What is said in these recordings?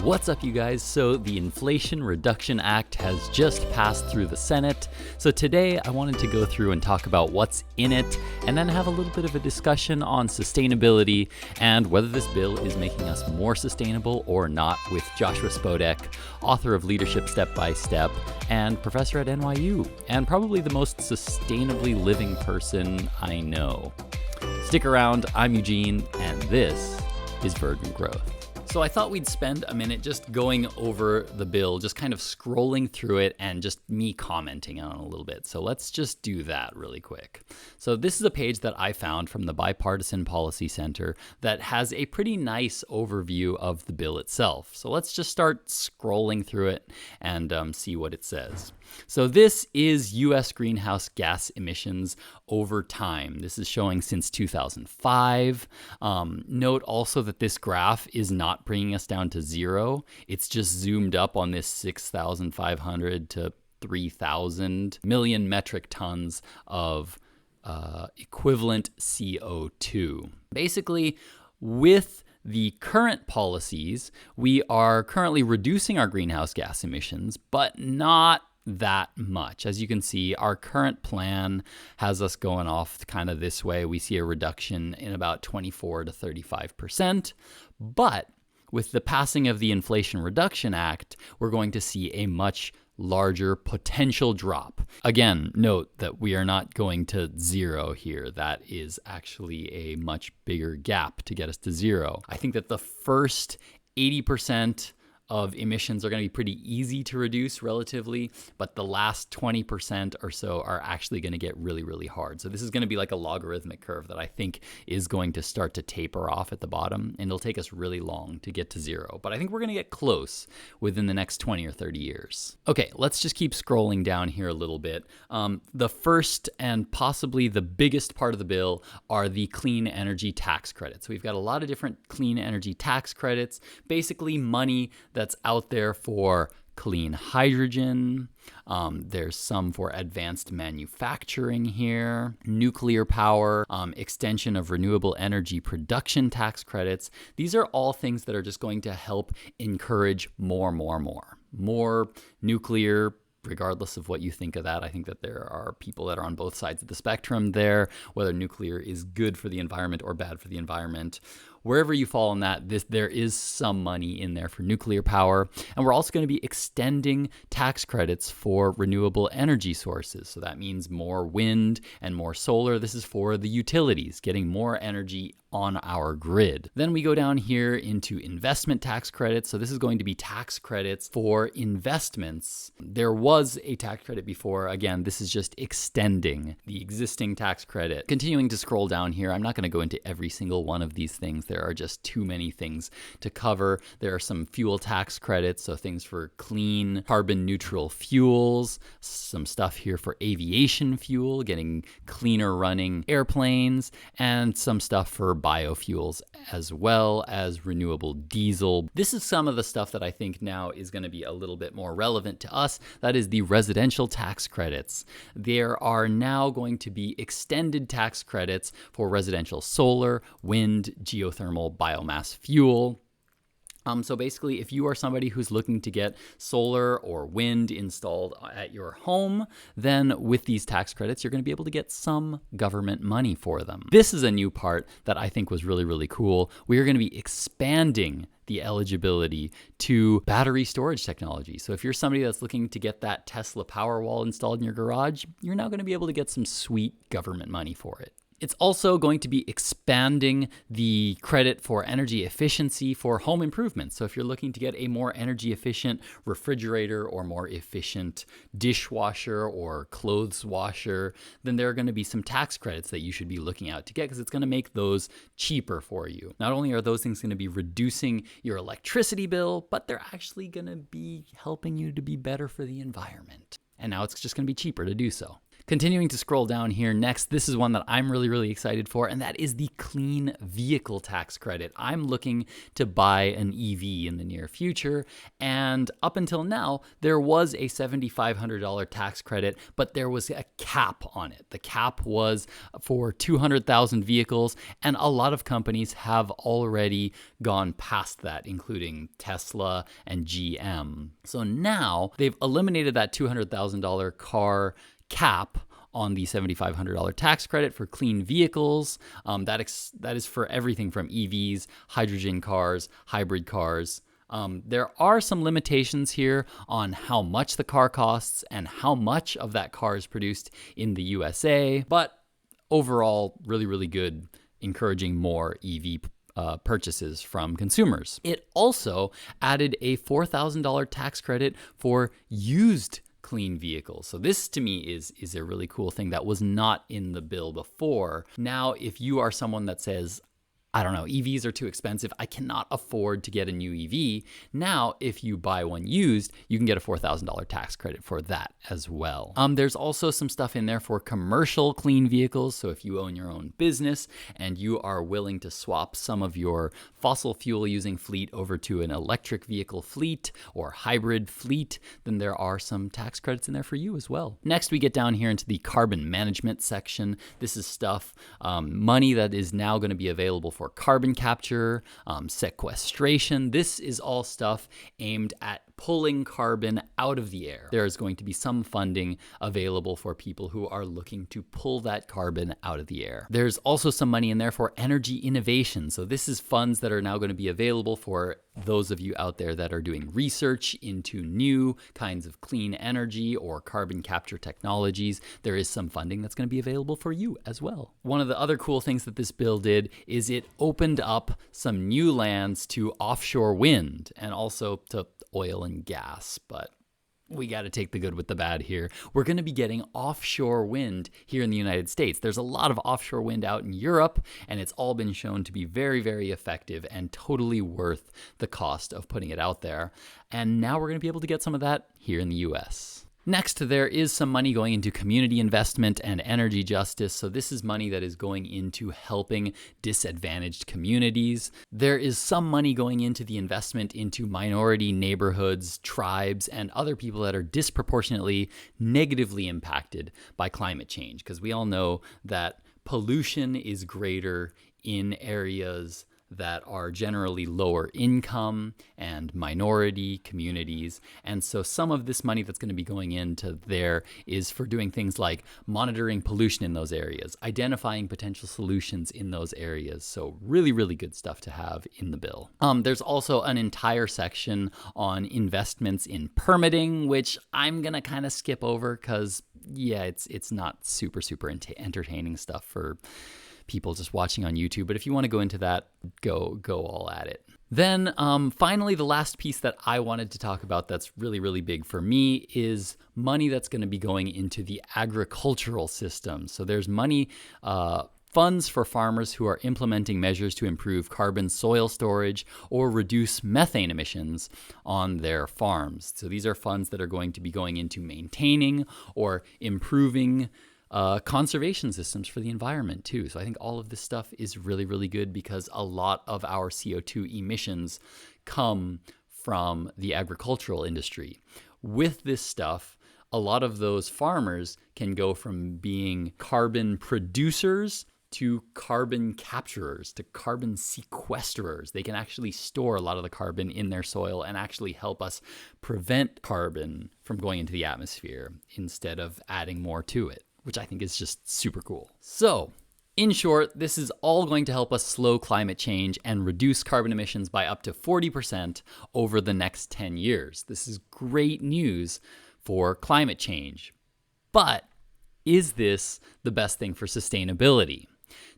What's up, you guys? So the Inflation Reduction Act has just passed through the Senate. So today I wanted to go through and talk about what's in it and then have a little bit of a discussion on sustainability and whether this bill is making us more sustainable or not with Joshua Spodek, author of Leadership Step by Step and professor at NYU, and probably the most sustainably living person I know. Stick around, I'm Eugene, and this is Verdant Growth. So I thought we'd spend a minute just going over the bill, just kind of scrolling through it and just me commenting on it a little bit. So let's just do that really quick. So this is a page that I found from the Bipartisan Policy Center that has a pretty nice overview of the bill itself. So let's just start scrolling through it and see what it says. So this is U.S. greenhouse gas emissions over time. This is showing since 2005. Note also that this graph is not bringing us down to zero. It's just zoomed up on this 6,500 to 3,000 million metric tons of equivalent CO2. Basically, with the current policies, we are currently reducing our greenhouse gas emissions, but not that much. As you can see, our current plan has us going off kind of this way. We see a reduction in about 24 to 35%. But with the passing of the Inflation Reduction Act, we're going to see a much larger potential drop. Again, note that we are not going to zero here. That is actually a much bigger gap to get us to zero. I think that the first 80% of emissions are going to be pretty easy to reduce relatively, but the last 20% or so are actually going to get really, really hard. So this is going to be like a logarithmic curve that I think is going to start to taper off at the bottom, and it'll take us really long to get to zero. But I think we're going to get close within the next 20 or 30 years. Okay, let's just keep scrolling down here a little bit. The first and possibly the biggest part of the bill are the clean energy tax credits. So we've got a lot of different clean energy tax credits, basically money that's out there for clean hydrogen. There's some for advanced manufacturing here, nuclear power, extension of renewable energy production tax credits. These are all things that are just going to help encourage more nuclear. Regardless of what you think of that, I think that there are people that are on both sides of the spectrum there, whether nuclear is good for the environment or bad for the environment. Wherever you fall on that, there is some money in there for nuclear power. And we're also going to be extending tax credits for renewable energy sources. So that means more wind and more solar. This is for the utilities, getting more energy on our grid. Then we go down here into investment tax credits. So this is going to be tax credits for investments. There was a tax credit before. Again, this is just extending the existing tax credit. Continuing to scroll down here, I'm not going to go into every single one of these things. There are just too many things to cover. There are some fuel tax credits, so things for clean, carbon neutral fuels, some stuff here for aviation fuel, getting cleaner running airplanes, and some stuff for biofuels as well as renewable diesel. This is some of the stuff that I think now is going to be a little bit more relevant to us. That is the residential tax credits. There are now going to be extended tax credits for residential solar, wind, geothermal, biomass fuel. So basically, if you are somebody who's looking to get solar or wind installed at your home, then with these tax credits, you're going to be able to get some government money for them. This is a new part that I think was really, really cool. We are going to be expanding the eligibility to battery storage technology. So if you're somebody that's looking to get that Tesla Powerwall installed in your garage, you're now going to be able to get some sweet government money for it. It's also going to be expanding the credit for energy efficiency for home improvements. So if you're looking to get a more energy efficient refrigerator or more efficient dishwasher or clothes washer, then there are going to be some tax credits that you should be looking out to get because it's going to make those cheaper for you. Not only are those things going to be reducing your electricity bill, but they're actually going to be helping you to be better for the environment. And now it's just going to be cheaper to do so. Continuing to scroll down here, next, this is one that I'm really excited for, and that is the Clean Vehicle Tax Credit. I'm looking to buy an EV in the near future, and up until now, there was a $7,500 tax credit, but there was a cap on it. The cap was for 200,000 vehicles, and a lot of companies have already gone past that, including Tesla and GM. So now they've eliminated that $200,000 car cap on the $7,500 tax credit for clean vehicles. That is for everything from EVs, hydrogen cars, hybrid cars. There are some limitations here on how much the car costs and how much of that car is produced in the USA, but overall, really good, encouraging more EV purchases from consumers. It also added a $4,000 tax credit for used clean vehicles. So this to me is a really cool thing that was not in the bill before. Now, if you are someone that says, I don't know, EVs are too expensive, I cannot afford to get a new EV. Now, if you buy one used, you can get a $4,000 tax credit for that as well. There's also some stuff in there for commercial clean vehicles. So if you own your own business and you are willing to swap some of your fossil fuel using fleet over to an electric vehicle fleet or hybrid fleet, then there are some tax credits in there for you as well. Next, we get down here into the carbon management section. This is stuff, money that is now going to be available for carbon capture, sequestration. This is all stuff aimed at pulling carbon out of the air. There is going to be some funding available for people who are looking to pull that carbon out of the air. There's also some money in there for energy innovation. So this is funds that are now going to be available for those of you out there that are doing research into new kinds of clean energy or carbon capture technologies. There is some funding that's going to be available for you as well. One of the other cool things that this bill did is it opened up some new lands to offshore wind and also to oil and gas, but we got to take the good with the bad here. We're going to be getting offshore wind here in the United States. There's a lot of offshore wind out in Europe, and it's all been shown to be very effective and totally worth the cost of putting it out there. And now we're going to be able to get some of that here in the US. Next, there is some money going into community investment and energy justice. So this is money that is going into helping disadvantaged communities. There is some money going into the investment into minority neighborhoods, tribes, and other people that are disproportionately negatively impacted by climate change. Because we all know that pollution is greater in areas that are generally lower income and minority communities. And so some of this money that's going to be going into there is for doing things like monitoring pollution in those areas, identifying potential solutions in those areas. So really good stuff to have in the bill. There's also an entire section on investments in permitting, which I'm going to kind of skip over because, yeah, it's not super entertaining stuff for people just watching on YouTube. But if you want to go into that, go all at it. Then finally, the last piece that I wanted to talk about that's really big for me is money that's going to be going into the agricultural system. So there's money, funds for farmers who are implementing measures to improve carbon soil storage or reduce methane emissions on their farms. So these are funds that are going to be going into maintaining or improving conservation systems for the environment too. So I think all of this stuff is really good because a lot of our CO2 emissions come from the agricultural industry. With this stuff, a lot of those farmers can go from being carbon producers to carbon capturers, to carbon sequesterers. They can actually store a lot of the carbon in their soil and actually help us prevent carbon from going into the atmosphere instead of adding more to it, which I think is just super cool. So, in short, this is all going to help us slow climate change and reduce carbon emissions by up to 40% over the next 10 years. This is great news for climate change. But is this the best thing for sustainability?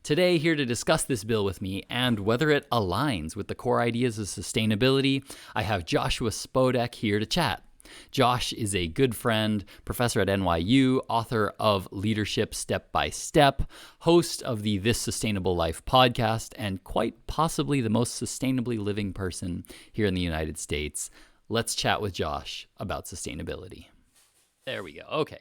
Today, here to discuss this bill with me and whether it aligns with the core ideas of sustainability, I have Joshua Spodek here to chat. Josh is a good friend, professor at NYU, author of Leadership Step by Step, host of the This Sustainable Life podcast, and quite possibly the most sustainably living person here in the United States. Let's chat with Josh about sustainability. There we go. Okay.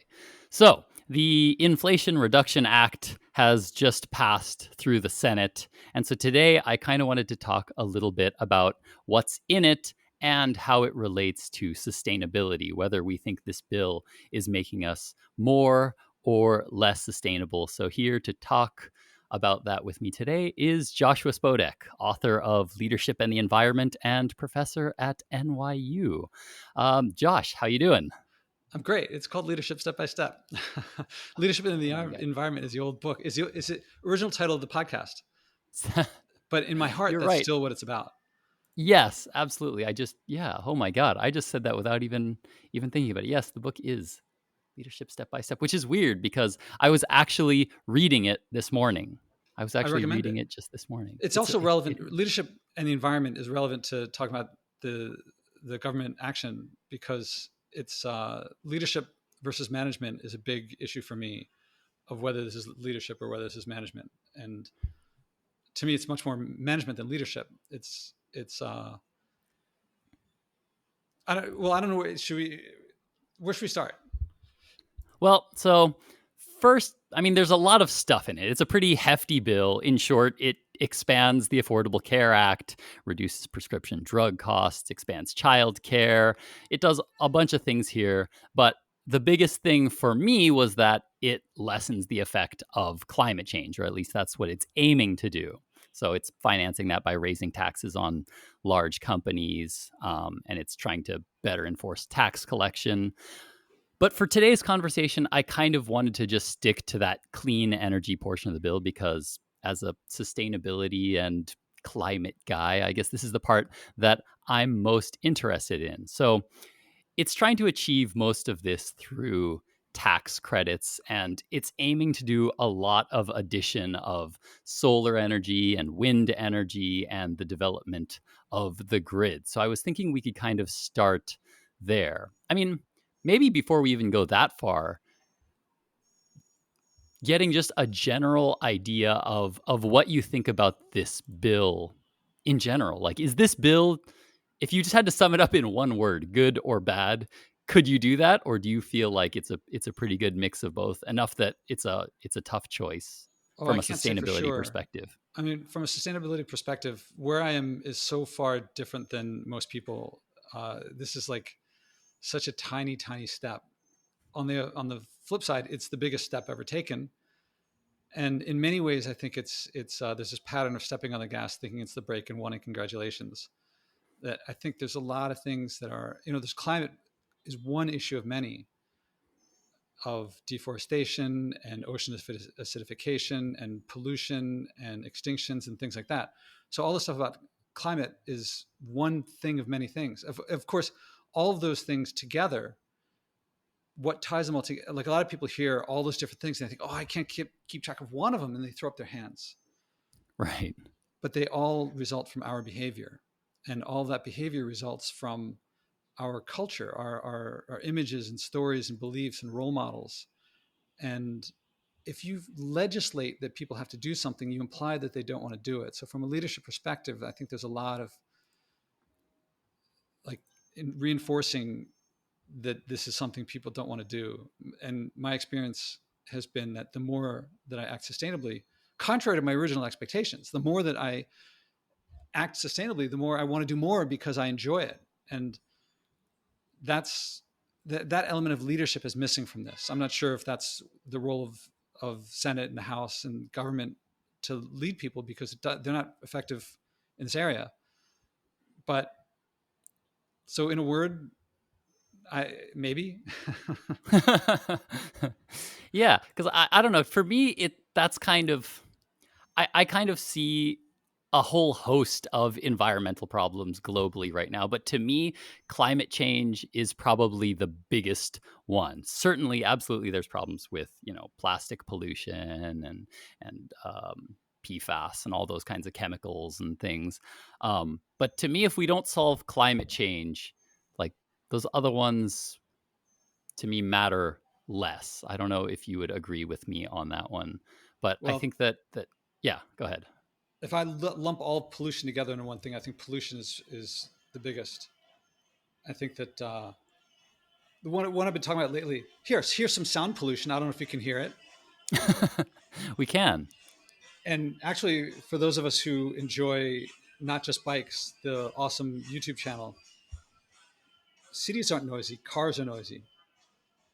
So The Inflation Reduction Act has just passed through the Senate. And so today I kind of wanted to talk a little bit about what's in it and how it relates to sustainability, whether we think this bill is making us more or less sustainable. So, here to talk about that with me today is Joshua Spodek, author of Leadership and the Environment and professor at NYU. Josh, how you doing? I'm great. It's called Leadership Step by Step. Leadership in the Oh my God. Environment is the old book. Is the original title of the podcast, but in my heart, You're that's right. still what it's about. Yes, absolutely. Yeah. Oh my God. I just said that without even thinking about it. Yes, the book is Leadership Step by Step, which is weird because I was actually reading it this morning. I was I actually recommend reading it. it just this morning. It's It's also it, relevant. Leadership and the environment is relevant to talk about the government action because it's leadership versus management is a big issue for me of whether this is leadership or whether this is management. And to me, it's much more management than leadership. It's I don't know. Where should we start? Well, so first, I mean, there's a lot of stuff in it. It's a pretty hefty bill. In short, it expands the Affordable Care Act, reduces prescription drug costs, expands child care. It does a bunch of things here. But the biggest thing for me was that it lessens the effect of climate change, or at least that's what it's aiming to do. So it's financing that by raising taxes on large companies, and it's trying to better enforce tax collection. But for today's conversation, I kind of wanted to just stick to that clean energy portion of the bill because, as a sustainability and climate guy, I guess this is the part that I'm most interested in. So it's trying to achieve most of this through tax credits, and it's aiming to do a lot of addition of solar energy and wind energy and the development of the grid. So I was thinking we could kind of start there. I mean, maybe before we even go that far, getting just a general idea of what you think about this bill in general. Like, is this bill, if you just had to sum it up in one word, good or bad, could you do that, or do you feel like it's a pretty good mix of both, enough that it's a tough choice Oh, I from a can't say for sustainability sure. perspective? I mean, from a sustainability perspective, where I am is so far different than most people. This is like such a tiny, tiny step. On the flip side, it's the biggest step ever taken. And in many ways, I think it's there's this pattern of stepping on the gas, thinking it's the brake, and wanting congratulations. That I think there's a lot of things that are, there's climate is one issue of many, of deforestation and ocean acidification and pollution and extinctions and things like that. So all the stuff about climate is one thing of many things. Of course, all of those things together, what ties them all together, like a lot of people hear all those different things and they think, oh, I can't keep track of one of them, and they throw up their hands. Right. But they all result from our behavior. And all of that behavior results from our culture, our images and stories and beliefs and role models. And if you legislate that people have to do something, you imply that they don't want to do it. So from a leadership perspective, I think there's a lot of like in reinforcing that this is something people don't want to do. And my experience has been that the more that I act sustainably, contrary to my original expectations, the more that I act sustainably, the more I want to do more because I enjoy it. And that's that element of leadership is missing from this. I'm not sure if that's the role of Senate and the House and government to lead people because they're not effective in this area. But so, in a word, I maybe. Yeah, because I don't know. For me, that's kind of, I kind of see a whole host of environmental problems globally right now. But to me, climate change is probably the biggest one. Certainly, absolutely, there's problems with plastic pollution and PFAS and all those kinds of chemicals and things. But to me, if we don't solve climate change, like those other ones, to me matter less. I don't know if you would agree with me on that one, but I Well, think that yeah, go ahead. if I lump all pollution together into one thing, I think pollution is the biggest. I think that the one I've been talking about lately. Here's some sound pollution. I don't know if you can hear it. We can. And actually, for those of us who enjoy not just bikes, the awesome YouTube channel, cities aren't noisy, cars are noisy,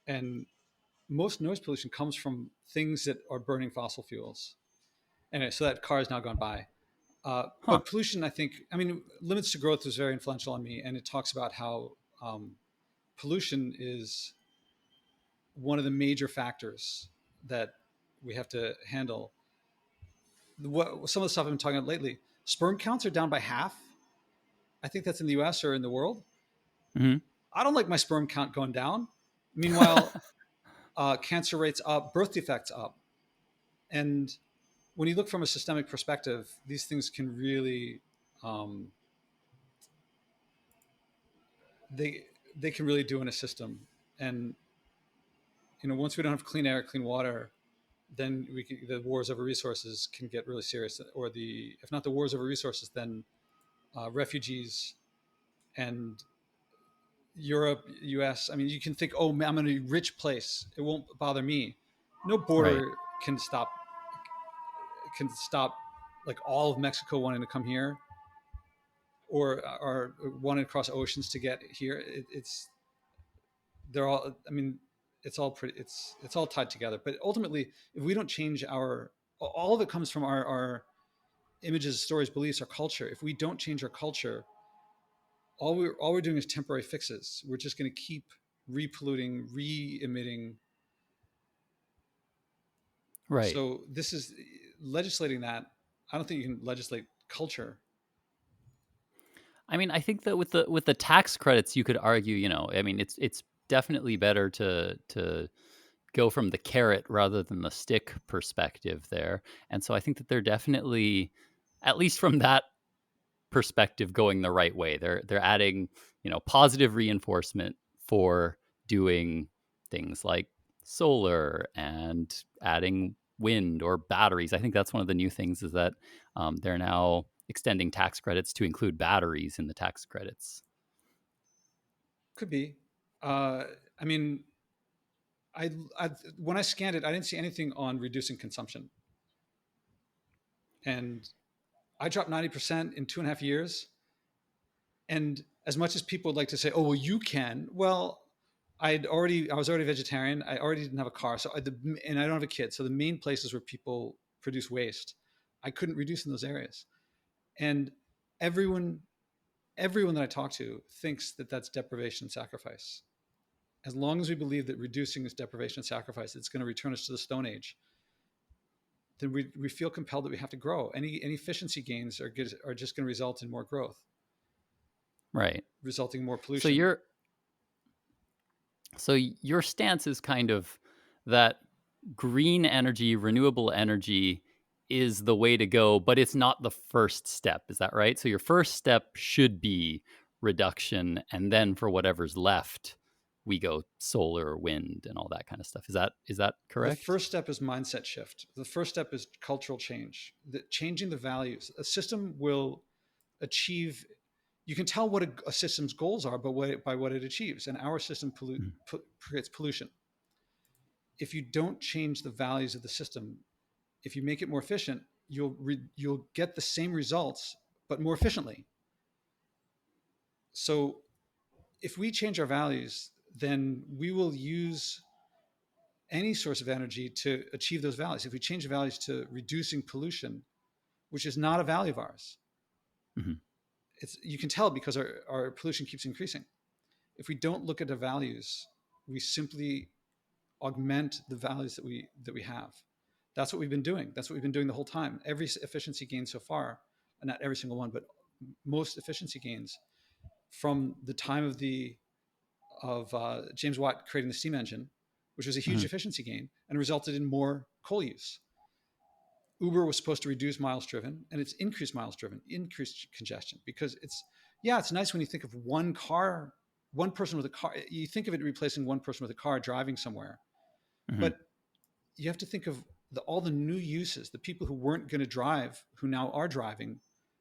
and most noise pollution comes from things that are burning fossil fuels. Anyway, so that car has now gone by. Huh. But pollution, I think, I mean, Limits to Growth was very influential on me, and it talks about how pollution is one of the major factors that we have to handle. Some of the stuff I've been talking about lately, sperm counts are down by half. I think that's in the US or in the world. Hmm. I don't like my sperm count going down. Meanwhile, cancer rates up, birth defects up. And when you look from a systemic perspective, these things can really, um, they, they can really do in a system. And, once we don't have clean air, clean water, then the wars over resources can get really serious. Or if not the wars over resources, then refugees and Europe, US. I mean, you can think, oh, man, I'm in a rich place. It won't bother me. No Right. border can stop like all of Mexico wanting to come here or wanting to cross oceans to get here. It's they're all. I mean, it's all pretty. It's all tied together. But ultimately, if we don't change all of it comes from our images, stories, beliefs, our culture. If we don't change our culture, all we're doing is temporary fixes. We're just going to keep repolluting, re-emitting. Right. So this is legislating that. I don't think you can legislate culture. I mean, I think that with the tax credits, you could argue, I mean, it's definitely better to go from the carrot rather than the stick perspective there. And so I think that they're definitely, at least from that perspective, going the right way. They're adding, positive reinforcement for doing things like solar and adding wind or batteries. I think that's one of the new things is that they're now extending tax credits to include batteries in the tax credits. Could be. Uh, I mean, I, I when I scanned it, I didn't see anything on reducing consumption, and I dropped 90% in 2.5 years. And as much as people would like to say, "Oh, well, you can," well, I was already vegetarian. I already didn't have a car, and I don't have a kid. So the main places where people produce waste, I couldn't reduce in those areas. And everyone, everyone that I talk to thinks that that's deprivation and sacrifice. As long as we believe that reducing is deprivation and sacrifice, it's going to return us to the Stone Age, then we feel compelled that we have to grow. Any efficiency gains are just going to result in more growth, Right. resulting in more So pollution. your so your stance is kind of that green energy, renewable energy is the way to go, but it's not the first step. Is that right? So your first step should be reduction, and then for whatever's left, we go solar or wind and all that kind of stuff. Is that The correct? first step is mindset shift. The first step is cultural change. Changing the values. A system will achieve. You can tell what a system's goals are by what it achieves, and our system Mm. creates pollution. If you don't change the values of the system, if you make it more efficient, you'll get the same results but more efficiently. So if we change our values, then we will use any source of energy to achieve those values. If we change the values to reducing pollution, which is not a value of ours, Hmm. you can tell because our pollution keeps increasing. If we don't look at the values, we simply augment the values that we have. That's what we've been doing. That's what we've been doing the whole time. Every efficiency gain so far, and not every single one, but most efficiency gains from the time of James Watt creating the steam engine, which was a huge Hmm. efficiency gain and resulted in more coal use. Uber was supposed to reduce miles driven, and it's increased miles driven, increased congestion because it's nice when you think of one car, one person with a car. You think of it replacing one person with a car driving somewhere, Hmm. but you have to think of all the new uses, the people who weren't going to drive, who now are driving,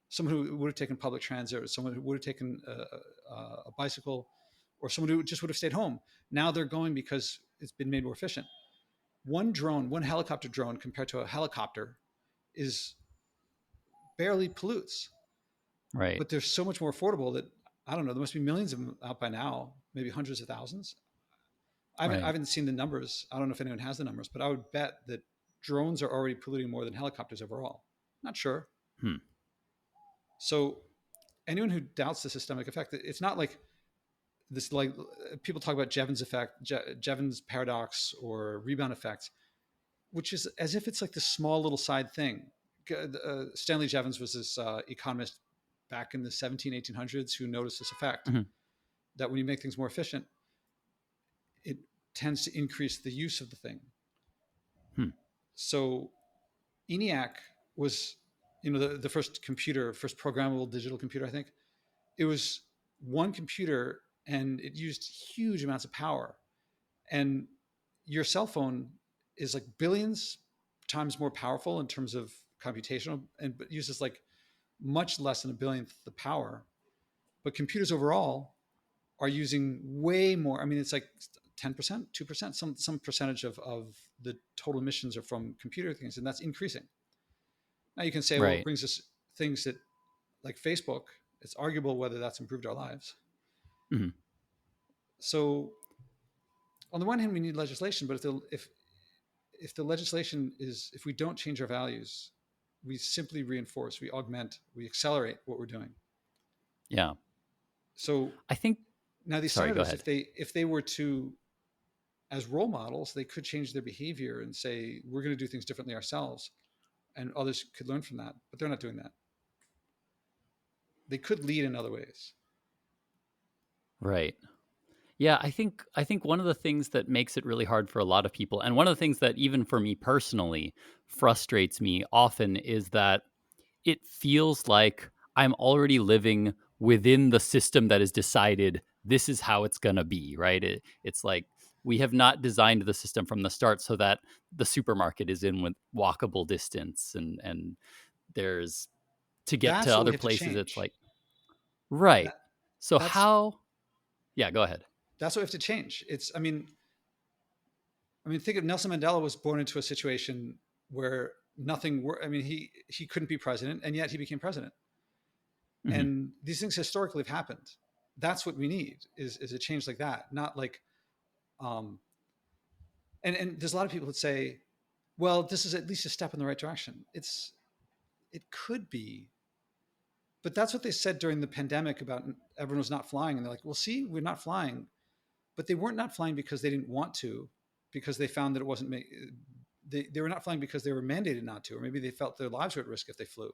someone who would have taken public transit, or someone who would have taken a bicycle or someone who just would have stayed home. Now they're going because it's been made more efficient. One helicopter drone compared to a helicopter is barely pollutes, Right. but they're so much more affordable that I don't know. There must be millions of them out by now, maybe hundreds of thousands. I Right. haven't seen the numbers. I don't know if anyone has the numbers, but I would bet that drones are already polluting more than helicopters overall. Not sure. Hmm. So anyone who doubts the systemic effect, it's not like this. Like people talk about Jevons effect, Jevons paradox, or rebound effect, which is as if it's like this small little side thing. Stanley Jevons was this economist back in the 1800s who noticed this effect Mhm. that when you make things more efficient, it tends to increase the use of the thing. Hmm. So ENIAC was, the first computer, first programmable digital computer, I think. It was one computer and it used huge amounts of power. And your cell phone is like billions times more powerful in terms of computational, and but uses like much less than a billionth the power. But computers overall are using way more. I mean, it's like 10%, 2%, some percentage of the total emissions are from computer things, and that's increasing. Now you can say, well, it Right. brings us things that like Facebook. It's arguable whether that's improved our lives. Mhm. So on the one hand, we need legislation, but if the legislation is, if we don't change our values, we simply reinforce, we augment, we accelerate what we're doing. Yeah. So I think. now these Sorry. Go senators, ahead. if they were to, as role models, they could change their behavior and say we're going to do things differently ourselves, and others could learn from that. But they're not doing that. They could lead in other ways. Right. Yeah, I think one of the things that makes it really hard for a lot of people, and one of the things that even for me personally frustrates me often, is that it feels like I'm already living within the system that is decided this is how it's going to be, right? It's like we have not designed the system from the start so that the supermarket is in with walkable distance, and there's to get to That's what we other have to places it's change. like right. That So that's how yeah, go ahead. that's what we have to change. It's I mean, think of Nelson Mandela was born into a situation where nothing. I mean, he couldn't be president, and yet he became president. Mhm. And these things historically have happened. That's what we need is a change like that, not like. Um, and there's a lot of people that say, well, this is at least a step in the right direction. It could be, but that's what they said during the pandemic about everyone was not flying, and they're like, well, see, we're not flying, but they weren't not flying because they didn't want to, because they found that it wasn't. They were not flying because they were mandated not to, or maybe they felt their lives were at risk if they flew.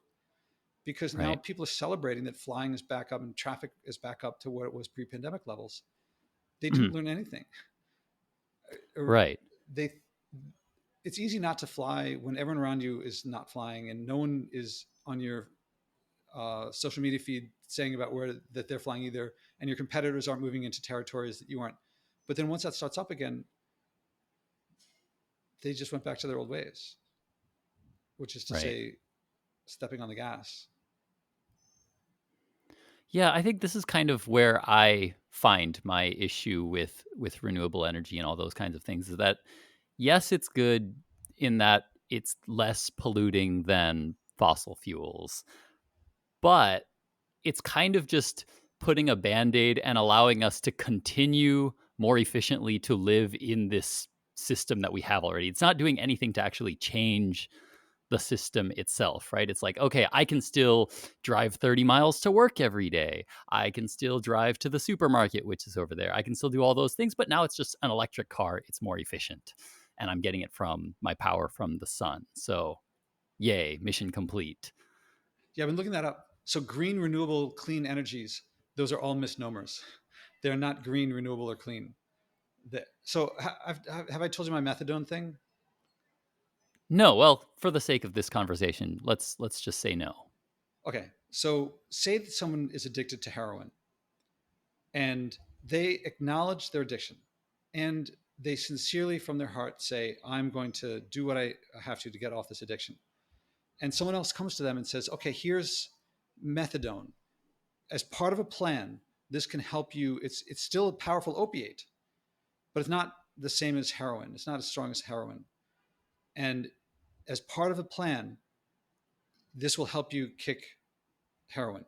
Because now Right. people are celebrating that flying is back up and traffic is back up to what it was pre-pandemic levels. They didn't Mhm. learn anything, or Right. they. It's easy not to fly when everyone around you is not flying and no one is on your social media feed saying about where that they're flying either, and your competitors aren't moving into territories that you aren't. But then once that starts up again, they just went back to their old ways, which is to Right. say, stepping on the gas. Yeah, I think this is kind of where I find my issue with renewable energy and all those kinds of things, is that yes, it's good in that it's less polluting than fossil fuels, but it's kind of just putting a band-aid and allowing us to continue more efficiently to live in this system that we have already. It's not doing anything to actually change the system itself, right? It's like, okay, I can still drive 30 miles to work every day. I can still drive to the supermarket, which is over there. I can still do all those things, but now it's just an electric car. It's more efficient. And I'm getting it from my power from the sun. So, yay, mission complete. Yeah, I've been looking that up. So green, renewable, clean energies, those are all misnomers. They're not green, renewable, or clean. So have I told you my methadone thing? No, well, for the sake of this conversation, let's just say no. Okay, so say that someone is addicted to heroin and they acknowledge their addiction and they sincerely from their heart say, I'm going to do what I have to get off this addiction. And someone else comes to them and says, okay, here's methadone as part of a plan. This can help you. It's still a powerful opiate, but it's not the same as heroin. It's not as strong as heroin. And as part of a plan, this will help you kick heroin.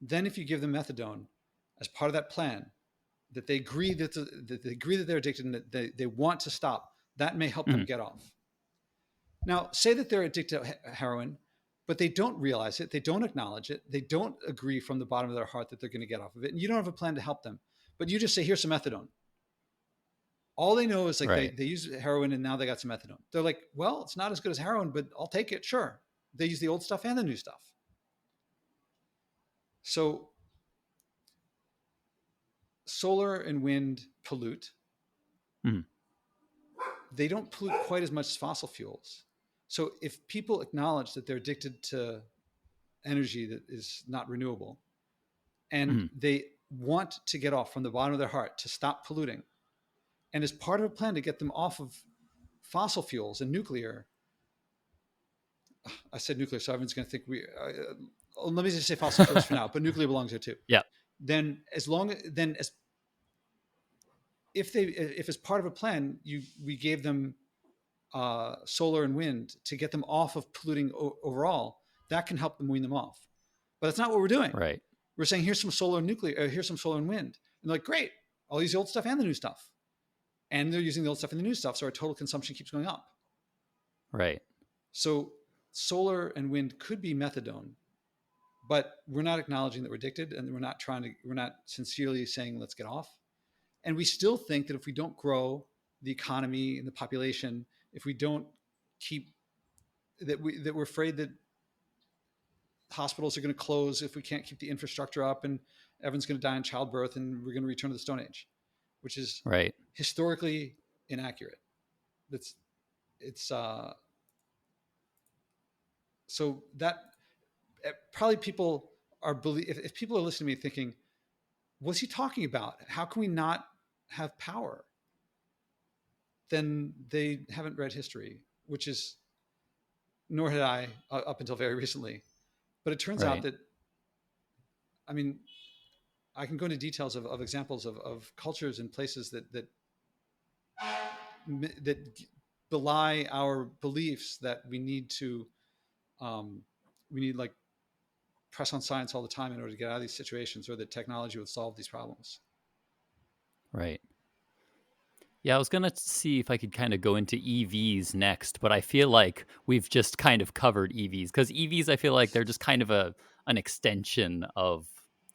Then, if you give them methadone as part of that plan, that they agree that they're addicted and that they want to stop, that may help them Mhm. get off. Now, say that they're addicted to heroin, but they don't realize it, they don't acknowledge it, they don't agree from the bottom of their heart that they're going to get off of it, and you don't have a plan to help them. But you just say, here's some methadone. All they know is like Right. they use heroin and now they got some methadone. They're like, well, it's not as good as heroin, but I'll take it. Sure. They use the old stuff and the new stuff. So solar and wind pollute. Mhm. They don't pollute quite as much as fossil fuels. So if people acknowledge that they're addicted to energy that is not renewable and Mhm. they want to get off from the bottom of their heart to stop polluting, and as part of a plan to get them off of fossil fuels and nuclear, I said nuclear, so everyone's going to think let me just say fossil fuels for now, but nuclear belongs there too. Yeah. Then as if as part of a plan, we gave them solar and wind to get them off of polluting overall, that can help them wean them off. But that's not what we're doing. Right. We're saying here's some solar and nuclear, here's some solar and wind, and they're like, great, I'll use the old stuff and the new stuff, and they're using the old stuff and the new stuff, so our total consumption keeps going up. Right. So solar and wind could be methadone, but we're not acknowledging that we're addicted, and we're not sincerely saying let's get off. And we still think that if we don't grow the economy and the population, if we don't keep that we're afraid that hospitals are going to close if we can't keep the infrastructure up, and everyone's going to die in childbirth, and we're going to return to the Stone Age, which is Right. historically inaccurate. It's so that probably people are if people are listening to me thinking, what's he talking about? How can we not have power? Then they haven't read history, which is, nor had I up until very recently. But it turns out Right. that, I mean, I can go into details of examples of cultures and places that belie our beliefs that um, we need like press on science all the time in order to get out of these situations, or that technology would solve these problems. Right. Yeah, I was gonna see if I could kind of go into EVs next, but I feel like we've just kind of covered EVs because EVs, I feel like they're just kind of an extension of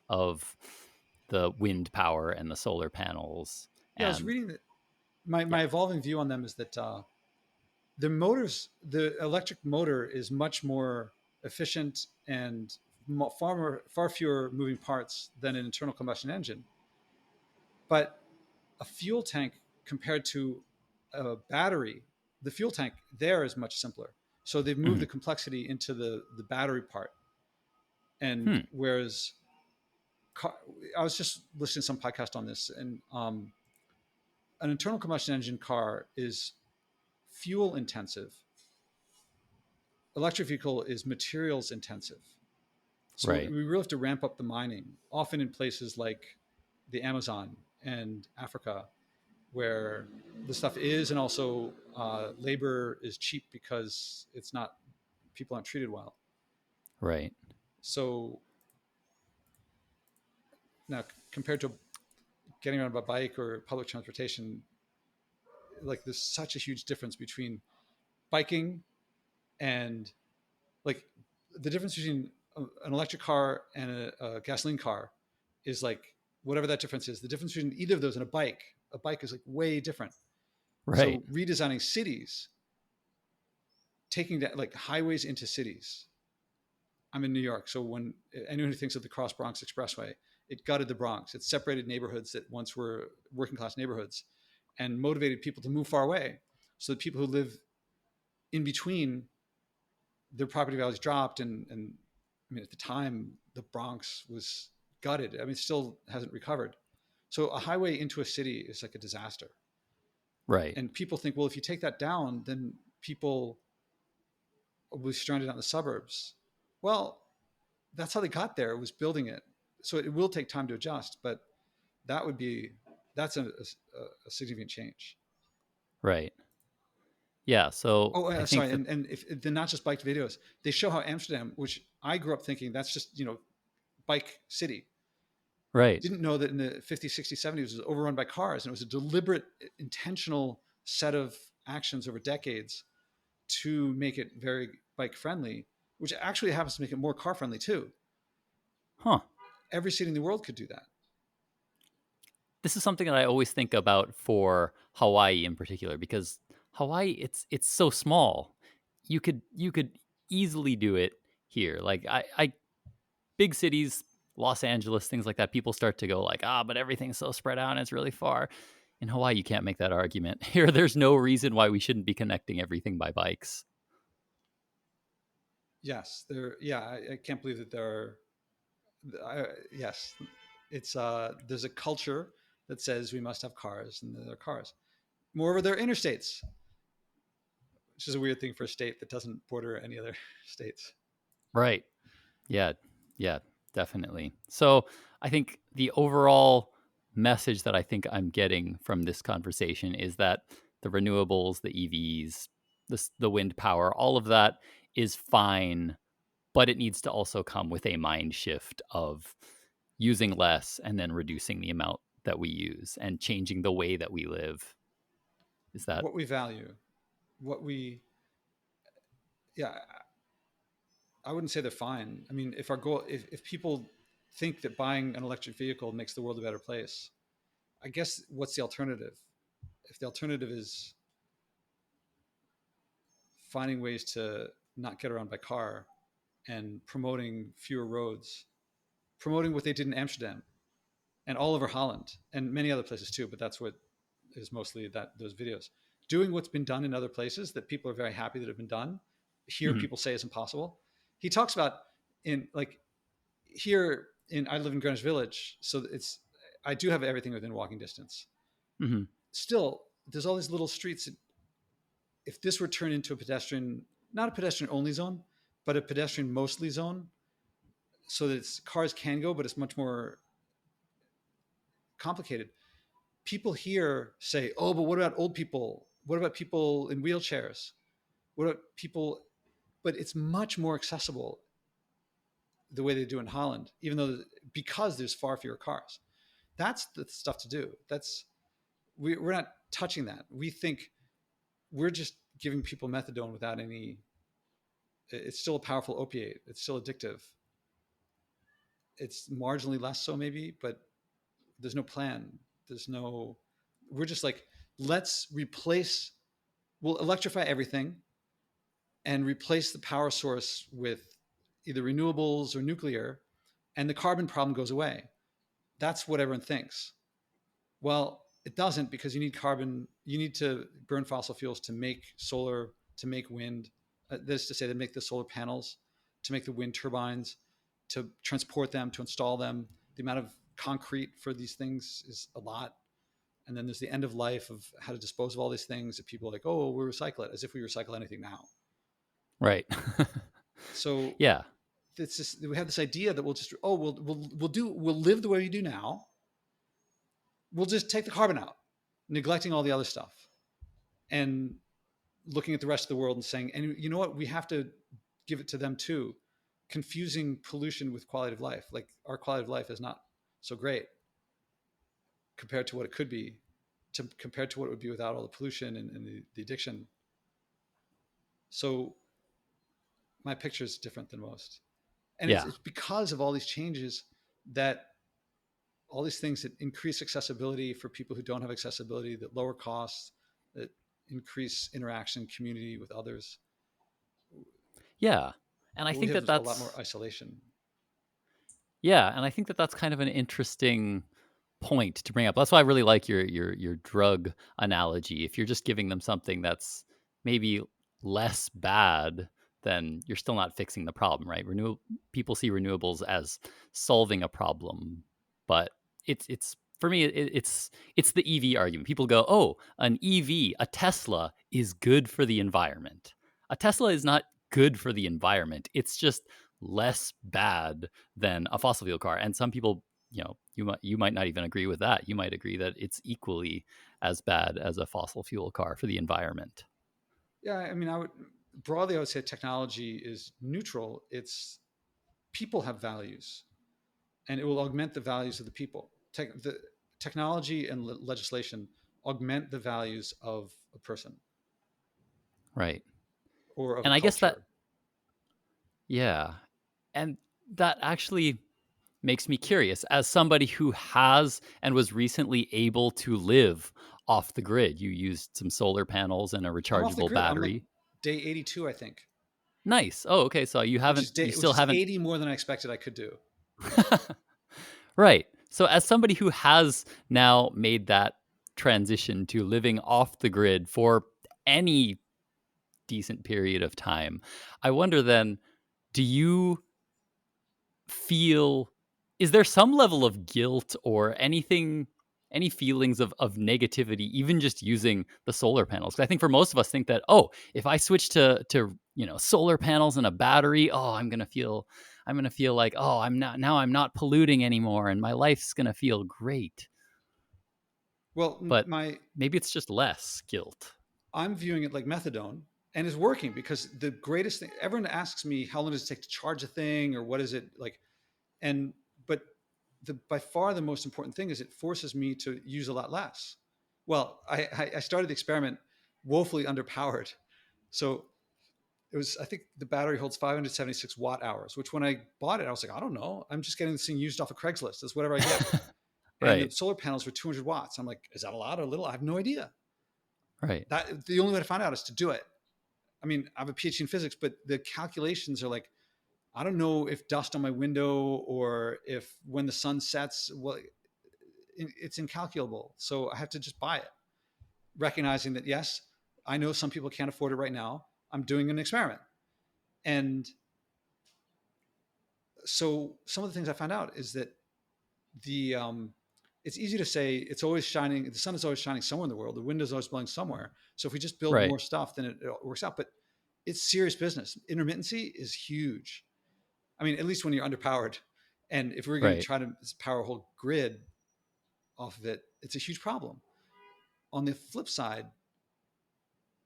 the wind power and the solar panels. Yeah, I was And reading that my yeah, evolving view on them is that the electric motor is much more efficient and far fewer moving parts than an internal combustion engine. But a fuel tank compared to a battery, the fuel tank there is much simpler. So they've moved mhm. the complexity into the battery part. And Hmm. whereas I was just listening to some podcast on this, and an internal combustion engine car is fuel intensive. Electric vehicle is materials intensive. So Right. we really have to ramp up the mining, often in places like the Amazon and Africa, where the stuff is, and also labor is cheap because it's not, people aren't treated well. Right. So now, compared to getting around by bike or public transportation, like there's such a huge difference between biking and like the difference between an electric car and a gasoline car is like whatever that difference is. The difference between either of those and a bike is like way different. Right. So redesigning cities, taking that like highways into cities. I'm in New York, so when anyone who thinks of the Cross Bronx Expressway, it gutted the Bronx. It separated neighborhoods that once were working class neighborhoods, and motivated people to move far away, so that people who live in between, their property values dropped, and I mean at the time the Bronx was gutted. I mean, it still hasn't recovered. So a highway into a city is like a disaster, Right. and people think, well, if you take that down, then people will be stranded out in the suburbs. Well, that's how they got there, was building it. so it will take time to adjust, but that would be that's a significant change. Right. Yeah. So Oh, I think sorry, that, and if they're not just bike videos, they show how Amsterdam, which I grew up thinking that's just bike city, right. didn't know that in the 50s, 60s, 70s it was overrun by cars, and it was a deliberate, intentional set of actions over decades to make it very bike friendly, which actually happens to make it more car friendly too. Huh. Every city in the world could do that. This is something that I always think about for Hawaii in particular, because Hawaii, it's so small. You could easily do it here. Like I big cities, Los Angeles, things like that, people start to go like, but everything's so spread out and it's really far. In Hawaii, you can't make that argument. Here, there's no reason why we shouldn't be connecting everything by bikes. Yes, there. Yeah, I can't believe that there are. Yes, it's there's a culture that says we must have cars, and there are cars. Moreover, there are interstates, which is a weird thing for a state that doesn't border any other states. Right. Yeah. Yeah, definitely. So I think the overall message that I think I'm getting from this conversation is that the renewables, the EVs, the wind power, all of that is fine, but it needs to also come with a mind shift of using less and then reducing the amount that we use and changing the way that we live. Is that What we value, what we, yeah, I wouldn't say they're fine. I mean, if our goal, if people think that buying an electric vehicle makes the world a better place, I guess what's the alternative? If the alternative is finding ways to not get around by car and promoting fewer roads, promoting what they did in Amsterdam and all over Holland and many other places too, but that's what is mostly that those videos. Doing what's been done in other places that people are very happy that have been done. Here, Mhm, people say is impossible. He talks about in like here in I live in Greenwich Village, so it's I do have everything within walking distance. mhm, Still, there's all these little streets. If this were turned into a pedestrian, not a pedestrian only zone, but a pedestrian mostly zone, so that cars can go, but it's much more complicated. People here say, "Oh, but what about old people? What about people in wheelchairs? What about people?" But it's much more accessible the way they do in Holland, even though because there's far fewer cars. That's the stuff to do. We're not touching that. We think we're just giving people methadone without any. It's still a powerful opiate. It's still addictive. It's marginally less so maybe, but there's no plan. There's no. We're just like, let's replace. We'll electrify everything and replace the power source with either renewables or nuclear, and the carbon problem goes away. That's what everyone thinks. Well, it doesn't, because you need carbon. You need to burn fossil fuels to make solar, to make wind. This to say, to make the solar panels, to make the wind turbines, to transport them, to install them. The amount of concrete for these things is a lot. And then there's the end of life of how to dispose of all these things that people are like, oh, we recycle it, as if we recycle anything now. right. So Yeah. it's just, we have this idea that we'll just, oh, we'll live the way we do now. We'll just take the carbon out, neglecting all the other stuff, and looking at the rest of the world and saying, and you know what, we have to give it to them too. Confusing pollution with quality of life. Like our quality of life is not so great compared to what it could be, compared to what it would be without all the pollution and the addiction. So my picture is different than most. And Yeah. it's because of all these changes that all these things that increase accessibility for people who don't have accessibility, that lower costs, that increase interaction, community with others. Yeah. And I But we think that have a lot more that's isolation. Yeah, and I think that that's kind of an interesting point to bring up. That's why I really like your drug analogy. If you're just giving them something that's maybe less bad, then you're still not fixing the problem, right? People see renewables as solving a problem, but it's for me it's the EV argument. People go, "Oh, an EV, a Tesla is good for the environment." A Tesla is not good for the environment. It's just less bad than a fossil fuel car. And some people, you might not even agree with that. You might agree that it's equally as bad as a fossil fuel car for the environment. Yeah, I mean, I would say technology is neutral. It's people have values, and it will augment the values of the people. The technology and legislation augment the values of a person Right. or of a And I guess that, culture. yeah. And that actually makes me curious as somebody who has and was recently able to live off the grid. You used some solar panels and a I'm off the rechargeable grid. I'm like battery. day 82, I think, Nice. Oh, okay. So you which still is haven't. 80 more than I expected I could do. Right. So as somebody who has now made that transition to living off the grid for any decent period of time, I wonder then, do you feel, is there some level of guilt or anything, any feelings of negativity even just using the solar panels? 'Cause I think for most of us think that, oh, if I switch to solar panels and a battery, oh, I'm going to feel like, oh, I'm not polluting anymore and my life's going to feel great. Well, But maybe it's just less guilt. I'm viewing it like methadone, and it's working because the greatest thing, everyone asks me how long does it take to charge a thing or what is it like, and but the by far the most important thing is it forces me to use a lot less. Well, I started the experiment woefully underpowered, so it was, I think the battery holds 576 watt hours, which when I bought it I was like, I don't know, I'm just getting this thing used off of Craigslist, that's whatever I get. And the Right. solar panels were 200 watts. I'm like, is that a lot or a little? I have no idea. Right. That the only way to find out is to do it. I mean, I have a PhD in physics, but the calculations are like, I don't know if dust on my window or if when the sun sets, well, it's incalculable. So I have to just buy it, recognizing that, yes, I know some people can't afford it right now. I'm doing an experiment. And so some of the things I found out is that the, it's easy to say it's always shining. The sun is always shining somewhere in the world. The wind is always blowing somewhere. So if we just build Right. more stuff, then it works out. But it's serious business. Intermittency is huge. I mean, at least when you're underpowered. And if we're going to Right. try to power a whole grid off of it, it's a huge problem. On the flip side,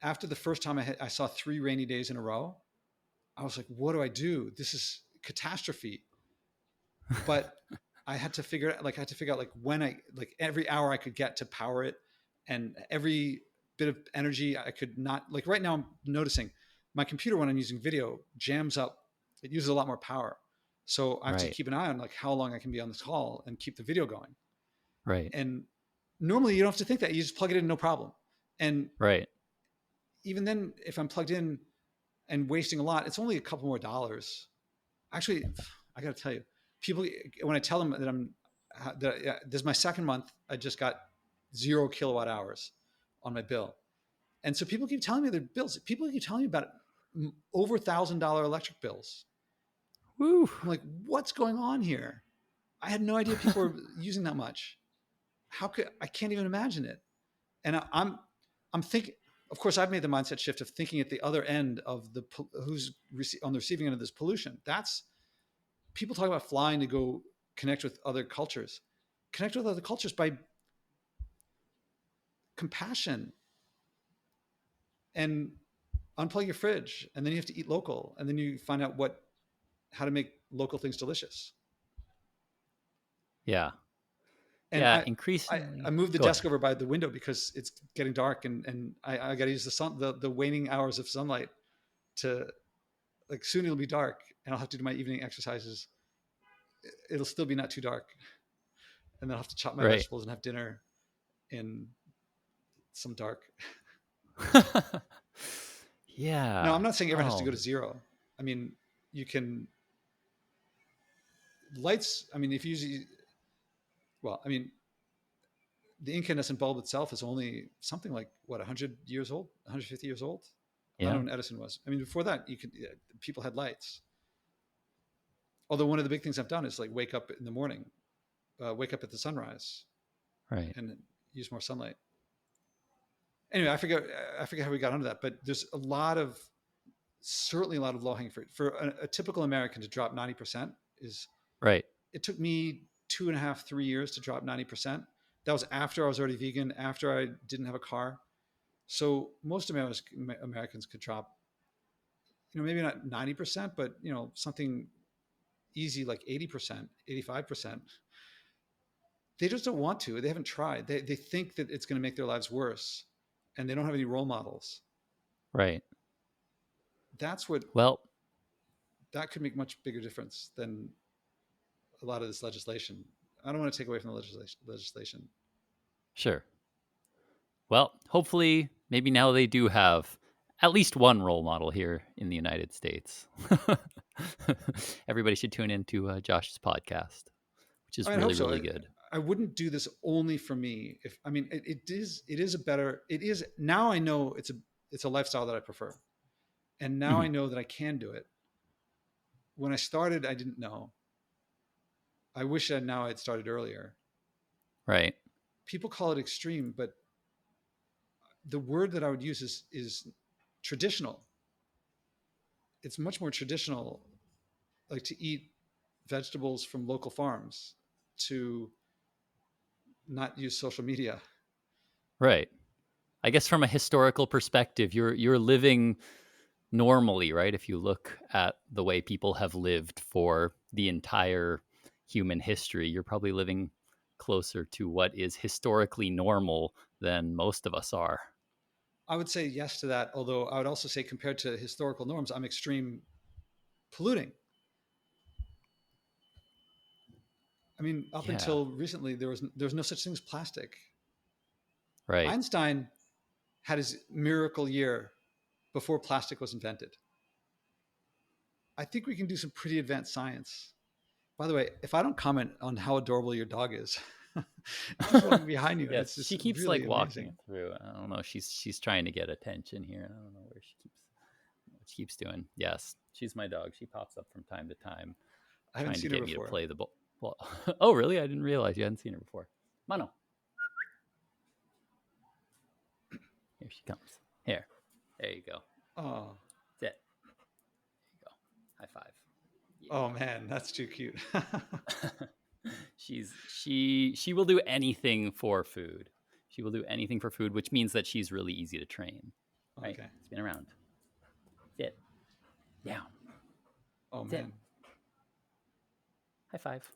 after the first time I saw 3 rainy days in a row, I was like, what do I do? This is catastrophe. But I had to figure out like when like every hour I could get to power it, and every bit of energy I could not, like right now I'm noticing my computer when I'm using video jams up. It uses a lot more power. So I have to Right. keep an eye on like how long I can be on this call and keep the video going. Right. And normally you don't have to think that. You just plug it in, no problem. And Right. even then, if I'm plugged in and wasting a lot, it's only a couple more dollars. Actually, I got to tell you, people, when I tell them that this is my second month, I just got 0 kilowatt hours on my bill. And so people keep telling me their bills. People keep telling me about over $1,000 electric bills. Woo. I'm like, what's going on here? I had no idea people were using that much. I can't even imagine it. And I'm thinking, of course, I've made the mindset shift of thinking at the other end of who's on the receiving end of this pollution. That's people talk about flying to go connect with other cultures. Connect with other cultures by compassion and unplug your fridge, and then you have to eat local, and then you find out how to make local things delicious. Yeah. And Yeah. I Increasingly. moved the Go desk ahead. over by the window because it's getting dark, and I got to use the waning hours of sunlight to, like, soon it'll be dark and I'll have to do my evening exercises. It'll still be not too dark, and then I'll have to chop my Right. vegetables and have dinner in some dark. Now, Yeah. I'm not saying everyone has to Oh, go to zero. I mean, you can lights. I mean, if you use, well, I mean, the incandescent bulb itself is only something like what 100 years old, 150 years old. I don't yeah. know when Edison was. I mean, before that, people had lights. Although one of the big things I've done is like wake up in the morning, wake up at the sunrise, Right. and use more sunlight. Anyway, I forget how we got onto that, but there's a lot of certainly a lot of low hanging fruit. For a typical American to drop 90% is, Right. it took me 2.5, 3 years to drop 90%. That was after I was already vegan, after I didn't have a car. So most Americans could drop, maybe not 90%, but something easy like 80%, 85%. They just don't want to. They haven't tried. They think that it's going to make their lives worse, and they don't have any role models. Right. That's what Well, that could make much bigger difference than a lot of this legislation. I don't want to take away from the legislation. sure. Well, hopefully, maybe now they do have at least one role model here in the United States. Everybody should tune into Josh's podcast, which is I hope really, so. really good. I wouldn't do this only for me. If I mean, it is a better. It is now. I know it's a lifestyle that I prefer, and now I Mhm. know that I can do it. When I started, I didn't know. I wish now I'd started earlier. Right. People call it extreme, but the word that I would use is traditional. It's much more traditional, like to eat vegetables from local farms, to not use social media. Right. I guess from a historical perspective, you're living normally, right? If you look at the way people have lived for the entire human history, you're probably living closer to what is historically normal than most of us are. I would say yes to that, although I would also say compared to historical norms, I'm extreme polluting. I mean, up Yeah. until recently, there was no such thing as plastic. Right. Einstein had his miracle year before plastic was invented. I think we can do some pretty advanced science. By the way, if I don't comment on how adorable your dog is, she's walking behind you, and it's Yes, just she keeps like really walking amazing. through. I don't know. She's trying to get attention here. I don't know where what she keeps doing. Yes, she's my dog. She pops up from time to time, I haven't trying to seen her get me to before. play the ball. Well, oh, really? I didn't realize you hadn't seen her before. Mano, here she comes. Here, there you go. Oh, That's it. There you go. High five. oh man, that's too cute. Yeah. She will do anything for food. She will do anything for food, which means that she's really easy to train. Right? Okay. Spin around. Sit down. Oh Sit. man. High five.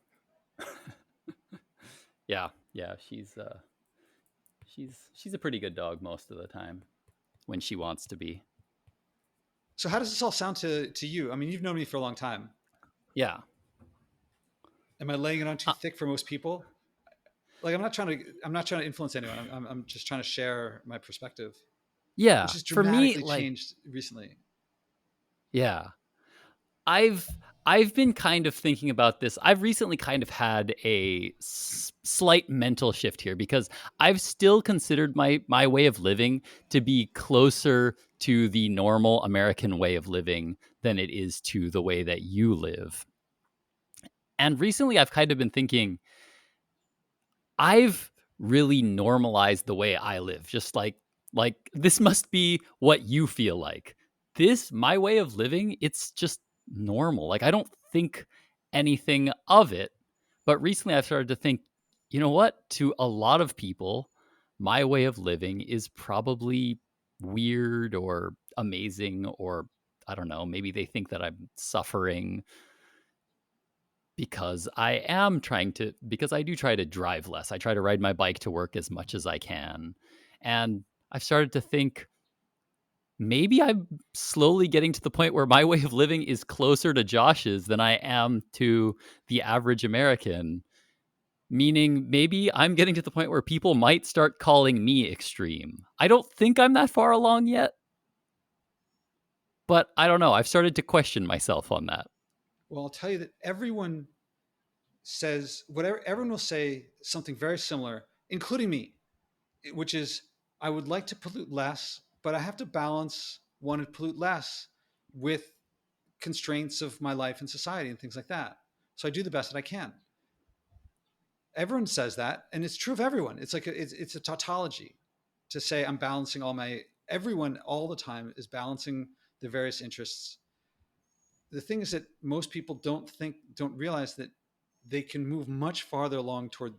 Yeah, yeah. She's a pretty good dog most of the time when she wants to be. So how does this all sound to you? I mean, you've known me for a long time. Yeah. Am I laying it on too Uh, thick for most people? Like I'm not trying to influence anyone. I'm just trying to share my perspective, which yeah. has For me, dramatically like, changed recently. yeah. I've I've been kind of thinking about this. I've recently kind of had a slight mental shift here because I've still considered my way of living to be closer to the normal American way of living than it is to the way that you live. And recently I've kind of been thinking I've really normalized the way I live. Just like this must be what you feel like. This my way of living, it's just normal. Like I don't think anything of it. But recently I've started to think, you know what? To a lot of people, my way of living is probably weird or amazing or I don't know, maybe they think that I'm suffering because because I do try to drive less. I try to ride my bike to work as much as I can. And I've started to think maybe I'm slowly getting to the point where my way of living is closer to Josh's than I am to the average American. Meaning maybe I'm getting to the point where people might start calling me extreme. I don't think I'm that far along yet, but I don't know. I've started to question myself on that. Well, I'll tell you that everyone will say something very similar, including me, which is I would like to pollute less, but I have to balance wanting to pollute less with constraints of my life and society and things like that. So I do the best that I can. Everyone says that, and it's true of everyone. It's like it's a tautology to say I'm balancing all my everyone all the time is balancing their various interests. The thing is that most people don't realize that they can move much farther along toward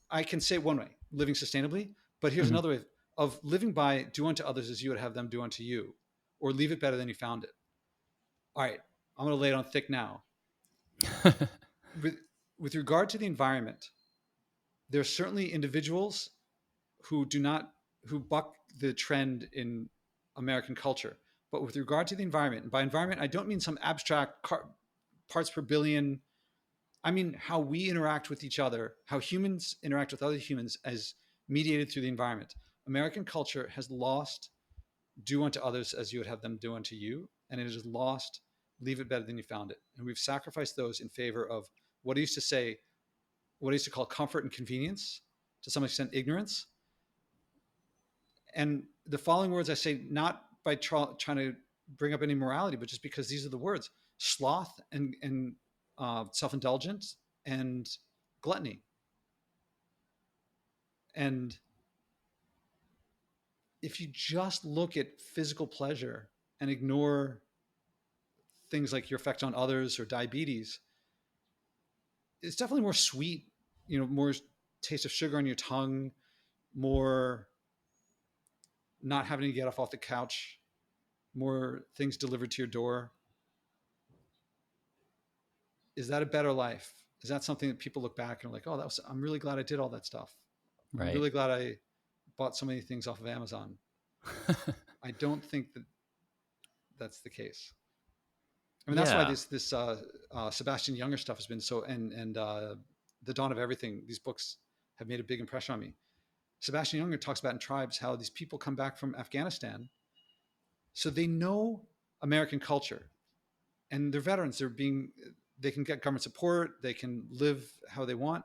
I can say one way, living sustainably, but here's Hmm. another way of living by do unto others as you would have them do unto you, or leave it better than you found it. All right, I'm going to lay it on thick now. with, with regard to the environment, there are certainly individuals who do not who buck the trend in American culture. But with regard to the environment, and by environment, I don't mean some abstract parts per billion. I mean how we interact with each other, how humans interact with other humans as mediated through the environment. American culture has lost do unto others as you would have them do unto you, and it has lost leave it better than you found it. And we've sacrificed those in favor of what I used to say, what I used to call comfort and convenience, to some extent ignorance. And the following words I say not by trying to bring up any morality, but just because these are the words: sloth and self-indulgence and gluttony. And if you just look at physical pleasure and ignore things like your effect on others or diabetes, it's definitely more sweet, more taste of sugar on your tongue, more not having to get off the couch, more things delivered to your door. Is that a better life? Is that something that people look back and are like, oh, I'm really glad I did all that stuff. I'm Right. really glad I bought so many things off of Amazon. I don't think that that's the case. I mean, that's why Yeah. this Sebastian Younger stuff has been so, and The Dawn of Everything, these books have made a big impression on me. Sebastian Younger talks about in Tribes how these people come back from Afghanistan, so they know American culture, and they're veterans. They can get government support, they can live how they want,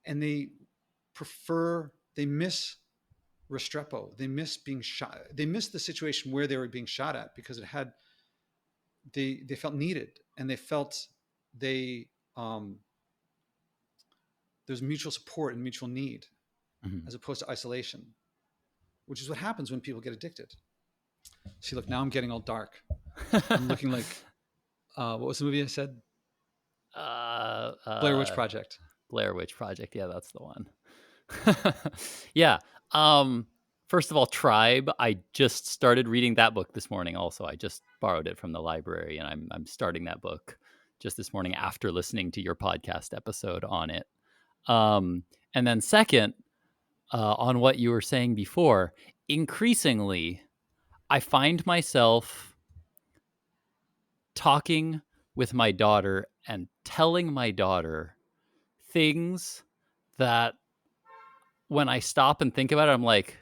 and they miss Restrepo. They miss being shot. They miss the situation where they were being shot at because they felt needed, and they felt they there's mutual support and mutual need Hmm. as opposed to isolation, which is what happens when people get addicted. See, look, now I'm getting all dark. I'm looking like what was the movie I said? uh, Blair Witch uh, Project. Blair Witch Project. Yeah, that's the one. Yeah. Um, First of all, Tribe. I just started reading that book this morning. Also, I just borrowed it from the library, and I'm starting that book just this morning after listening to your podcast episode on it. And then second, on what you were saying before, increasingly, I find myself talking with my daughter and telling my daughter things that when I stop and think about it, I'm like,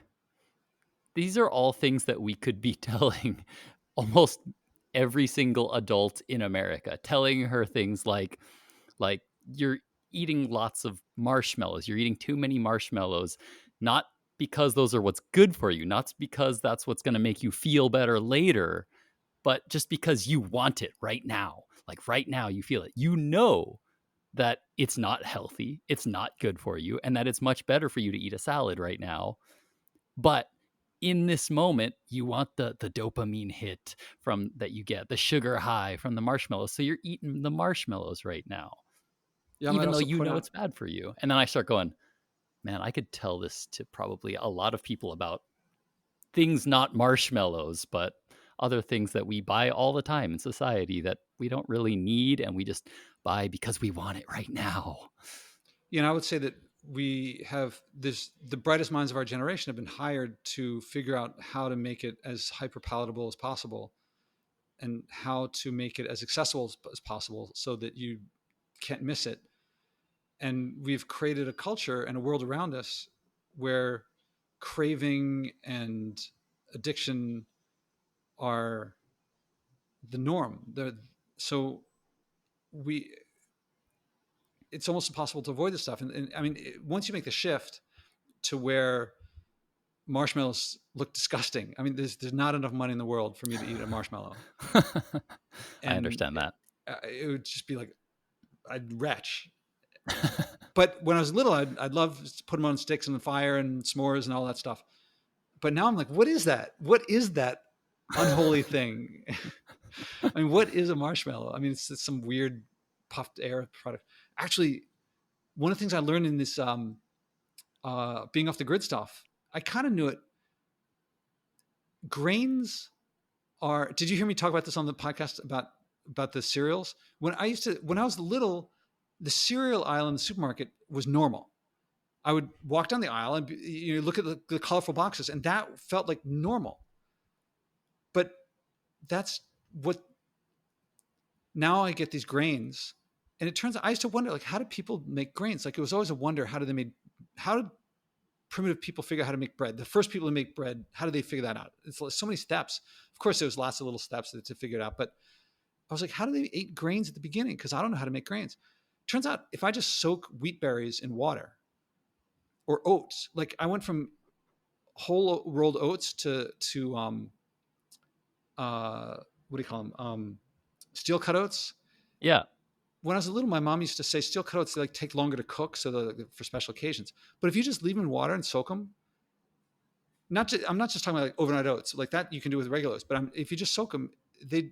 these are all things that we could be telling almost every single adult in America, telling her things like you're eating lots of marshmallows, you're eating too many marshmallows, not because those are what's good for you, not because that's what's going to make you feel better later, but just because you want it right now. Like right now you feel it. You know that it's not healthy, it's not good for you, and that it's much better for you to eat a salad right now. But in this moment, you want the dopamine hit from that you get, the sugar high from the marshmallows. So you're eating the marshmallows right now, Yeah, I might even though also you point know out. it's bad for you. And then I start going, man, I could tell this to probably a lot of people about things not marshmallows, but other things that we buy all the time in society that we don't really need and we just buy because we want it right now. I would say that we have this. The brightest minds of our generation have been hired to figure out how to make it as hyper palatable as possible, and how to make it as accessible as possible, so that you can't miss it. And we've created a culture and a world around us where craving and addiction are the norm. So we it's almost impossible to avoid this stuff. And I mean, once you make the shift to where marshmallows look disgusting, I mean, there's not enough money in the world for me to eat a marshmallow, I and understand that. it would just be like I'd retch. But when I was little, I'd love to put them on sticks in the fire and s'mores and all that stuff. But now I'm like, what is that? What is that unholy thing. I mean, what is a marshmallow? I mean, it's some weird puffed air product. Actually, one of the things I learned in this being off the grid stuff, I kind of knew it. Grains are. Did you hear me talk about this on the podcast about the cereals? When I was little, the cereal aisle in the supermarket was normal. I would walk down the aisle and look at the colorful boxes, and that felt like normal. But that's what now I get these grains, and it turns out I used to wonder, like, how do people make grains? Like, it was always a wonder, how did primitive people figure out how to make bread? The first people to make bread, how did they figure that out? It's like so many steps. Of course, there was lots of little steps to figure it out, but I was like, how do they eat grains at the beginning? Because I don't know how to make grains. Turns out, if I just soak wheat berries in water or oats, like I went from whole rolled oats to what do you call them? Steel cut oats. Yeah. When I was little, my mom used to say steel cut oats like take longer to cook, so for special occasions. But if you just leave them in water and soak them, I'm not just talking about like overnight oats like that you can do with regular oats, but if you just soak them, they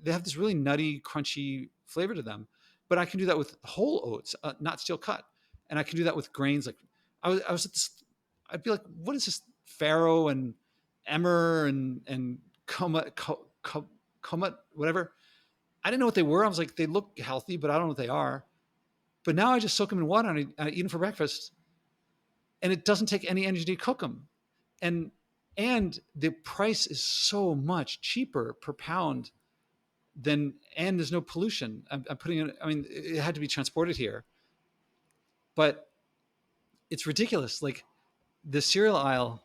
have this really nutty, crunchy flavor to them. But I can do that with whole oats, not steel cut, and I can do that with grains. Like I was at this, I'd be like, what is this farro and emmer and comet, whatever. I didn't know what they were. I was like, they look healthy, but I don't know what they are. But now I just soak them in water and I eat them for breakfast, and it doesn't take any energy to cook them. And the price is so much cheaper per pound and there's no pollution. I'm putting it. I mean, it had to be transported here, but it's ridiculous. Like the cereal aisle,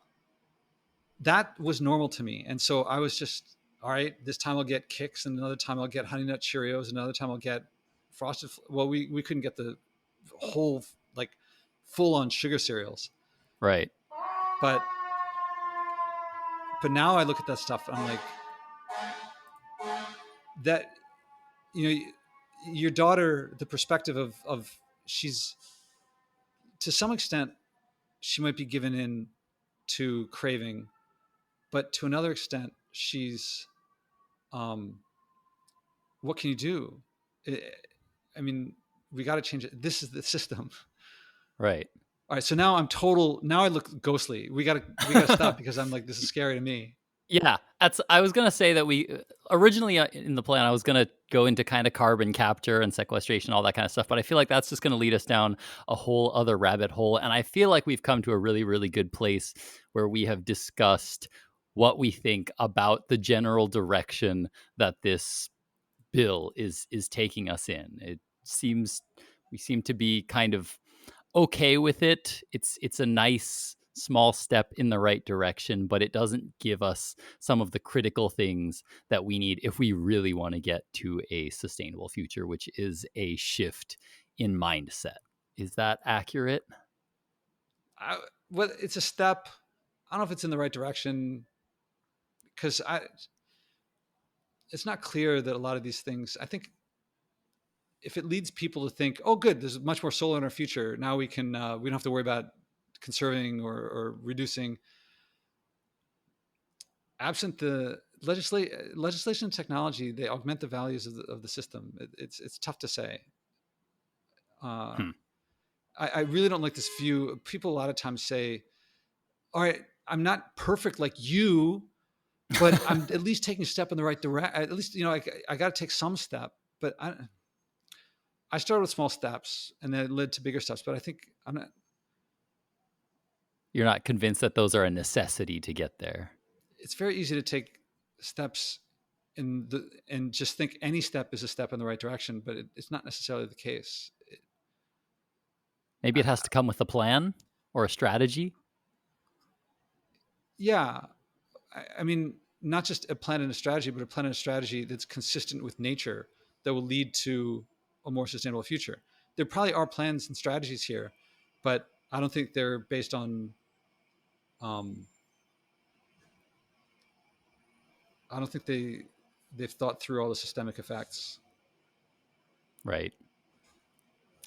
that was normal to me, and so I was just, all right. This time I'll get Kix, and another time I'll get Honey Nut Cheerios, another time I'll get Frosted. Well, we couldn't get the whole like full on sugar cereals, Right. but now I look at that stuff and I'm like, that your daughter, the perspective of she's, to some extent, she might be given in to craving, but to another extent she's, what can you do? I mean, we got to change it. This is the system. Right. All right, so now I look ghostly. We gotta stop because I'm like, this is scary to me. Yeah, I was gonna say that we originally in the plan I was gonna go into kind of carbon capture and sequestration, all that kind of stuff, but I feel like that's just gonna lead us down a whole other rabbit hole. And I feel like we've come to a really, really good place where we have discussed what we think about the general direction that this bill is taking us in. It seems we seem to be kind of okay with it. It's a nice small step in the right direction, but it doesn't give us some of the critical things that we need if we really want to get to a sustainable future, which is a shift in mindset. Is that accurate? Well, it's a step. I don't know if it's in the right direction, because it's not clear that a lot of these things, I think, if it leads people to think, oh, good, there's much more solar in our future. Now we don't have to worry about conserving or reducing. Absent the legislation and technology, they augment the values of the system. It's tough to say. Hmm. I really don't like this view. People a lot of times say, all right, I'm not perfect like you, but I'm at least taking a step in the right direction. At least, I got to take some step. But I started with small steps, and then it led to bigger steps. But I think I'm not. You're not convinced that those are a necessity to get there. It's very easy to take steps and just think any step is a step in the right direction, but it's not necessarily the case. Maybe it has to come with a plan or a strategy. Yeah, I mean, not just a plan and a strategy, but a plan and a strategy that's consistent with nature that will lead to a more sustainable future. There probably are plans and strategies here, but I don't think they're based on. I don't think they've thought through all the systemic effects. Right.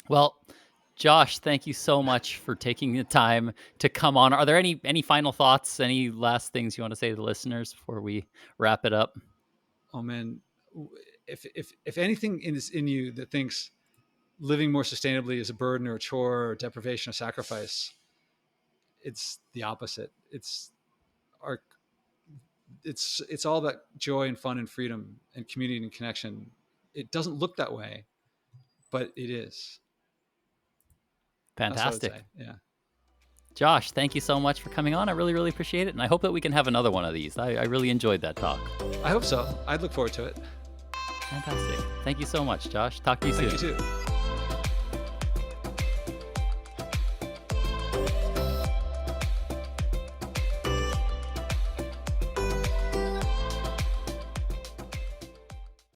Well, Josh, thank you so much for taking the time to come on. Are there any final thoughts, any last things you want to say to the listeners before we wrap it up? Oh man, if anything in you that thinks living more sustainably is a burden or a chore or deprivation or sacrifice, it's the opposite. Our it's all about joy and fun and freedom and community and connection. It doesn't look that way, but it is. That's what I would Fantastic. say. Yeah. Josh, thank you so much for coming on. I really, really appreciate it. And I hope that we can have another one of these. I really enjoyed that talk. I hope so. I'd look forward to it. Fantastic. Thank you so much, Josh. Talk to you soon. Thank you too.